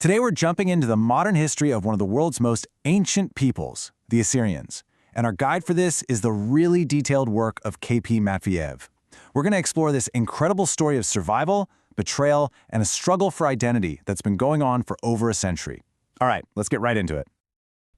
Today we're jumping into the modern history of one of the world's most ancient peoples, the Assyrians. And our guide for this is the really detailed work of KP Matveev. We're going to explore this incredible story of survival, betrayal, and a struggle for identity that's been going on for over a century. All right, let's get right into it.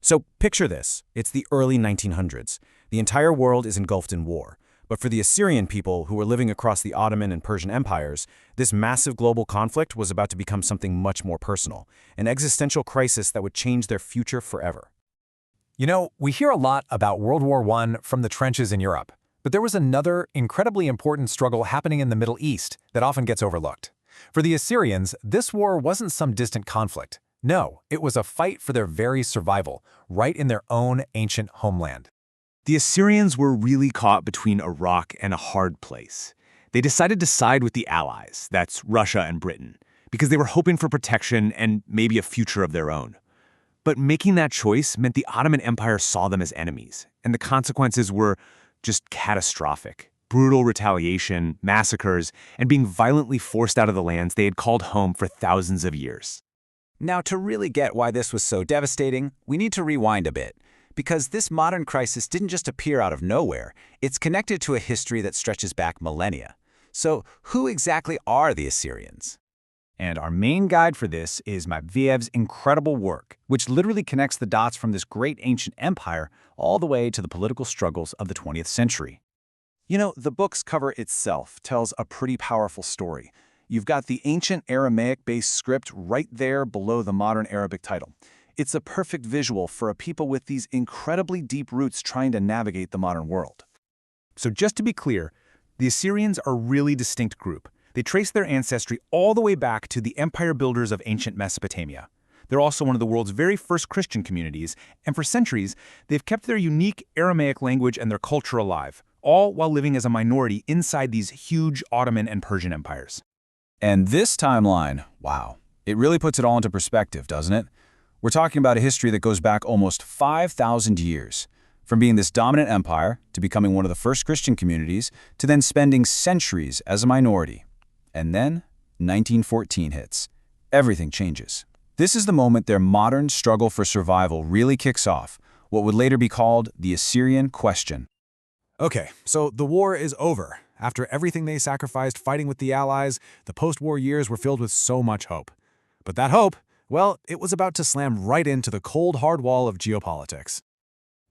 So picture this. It's the early 1900s. The entire world is engulfed in war. But for the Assyrian people who were living across the Ottoman and Persian empires, this massive global conflict was about to become something much more personal, an existential crisis that would change their future forever. You know, we hear a lot about World War I from the trenches in Europe, but there was another incredibly important struggle happening in the Middle East that often gets overlooked. For the Assyrians, this war wasn't some distant conflict. No, it was a fight for their very survival, right in their own ancient homeland. The Assyrians were really caught between a rock and a hard place. They decided to side with the Allies, that's Russia and Britain, because they were hoping for protection and maybe a future of their own. But making that choice meant the Ottoman Empire saw them as enemies, and the consequences were just catastrophic. Brutal retaliation, massacres, and being violently forced out of the lands they had called home for thousands of years. Now, to really get why this was so devastating, we need to rewind a bit. Because this modern crisis didn't just appear out of nowhere, it's connected to a history that stretches back millennia. So who exactly are the Assyrians? And our main guide for this is Matveev's incredible work, which literally connects the dots from this great ancient empire all the way to the political struggles of the 20th century. You know, the book's cover itself tells a pretty powerful story. You've got the ancient Aramaic-based script right there below the modern Arabic title. It's a perfect visual for a people with these incredibly deep roots trying to navigate the modern world. So just to be clear, the Assyrians are a really distinct group. They trace their ancestry all the way back to the empire builders of ancient Mesopotamia. They're also one of the world's very first Christian communities, and for centuries, they've kept their unique Aramaic language and their culture alive, all while living as a minority inside these huge Ottoman and Persian empires. And this timeline, wow, it really puts it all into perspective, doesn't it? We're talking about a history that goes back almost 5,000 years, from being this dominant empire to becoming one of the first Christian communities to then spending centuries as a minority. And then 1914 hits. Everything changes. This is the moment their modern struggle for survival really kicks off, what would later be called the Assyrian Question. Okay, so the war is over. After everything they sacrificed fighting with the Allies, the post-war years were filled with so much hope. But that hope, well, it was about to slam right into the cold, hard wall of geopolitics.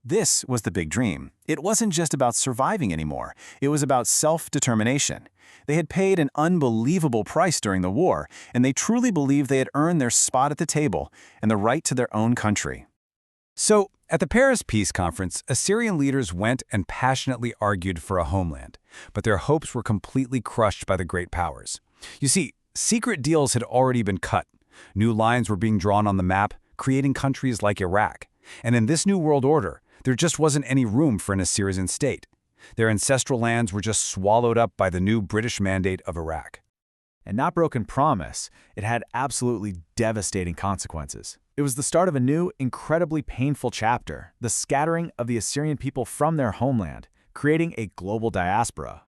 This was the big dream. It wasn't just about surviving anymore. It was about self-determination. They had paid an unbelievable price during the war, and they truly believed they had earned their spot at the table and the right to their own country. So, at the Paris Peace Conference, Assyrian leaders went and passionately argued for a homeland, but their hopes were completely crushed by the great powers. You see, secret deals had already been cut. New lines were being drawn on the map, creating countries like Iraq. And in this new world order, there just wasn't any room for an Assyrian state. Their ancestral lands were just swallowed up by the new British mandate of Iraq. And not broken promise, it had absolutely devastating consequences. It was the start of a new, incredibly painful chapter, the scattering of the Assyrian people from their homeland, creating a global diaspora.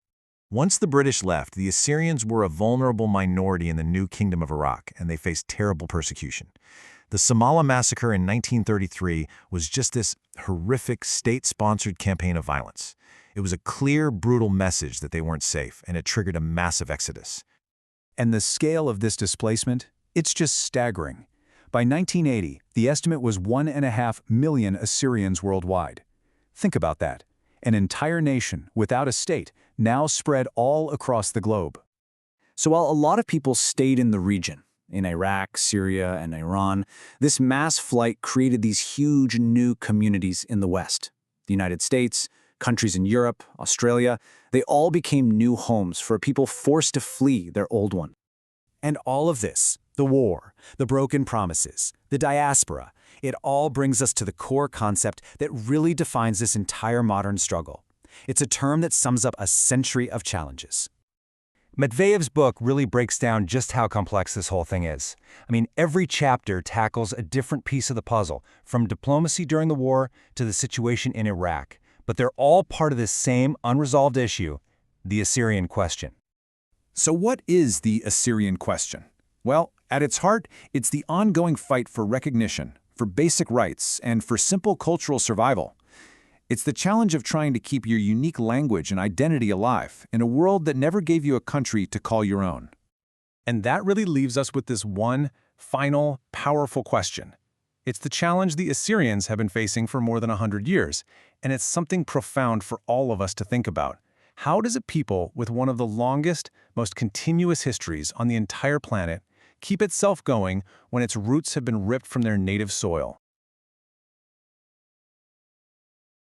Once the British left, the Assyrians were a vulnerable minority in the new Kingdom of Iraq, and they faced terrible persecution. The Samallah massacre in 1933 was just this horrific state-sponsored campaign of violence. It was a clear, brutal message that they weren't safe, and it triggered a massive exodus. And the scale of this displacement? It's just staggering. By 1980, the estimate was 1.5 million Assyrians worldwide. Think about that. An entire nation, without a state, now spread all across the globe. So while a lot of people stayed in the region, in Iraq, Syria, and Iran, this mass flight created these huge new communities in the West. The United States, countries in Europe, Australia, they all became new homes for people forced to flee their old one. And all of this, the war, the broken promises, the diaspora, it all brings us to the core concept that really defines this entire modern struggle. It's a term that sums up a century of challenges. Matveev's book really breaks down just how complex this whole thing is. I mean, every chapter tackles a different piece of the puzzle, from diplomacy during the war to the situation in Iraq. But they're all part of this same unresolved issue, the Assyrian Question. So what is the Assyrian Question? Well, At its heart, it's the ongoing fight for recognition, for basic rights, and for simple cultural survival. It's the challenge of trying to keep your unique language and identity alive in a world that never gave you a country to call your own. And that really leaves us with this one final, powerful question. It's the challenge the Assyrians have been facing for more than 100 years, and it's something profound for all of us to think about. How does a people with one of the longest, most continuous histories on the entire planet keep itself going when its roots have been ripped from their native soil?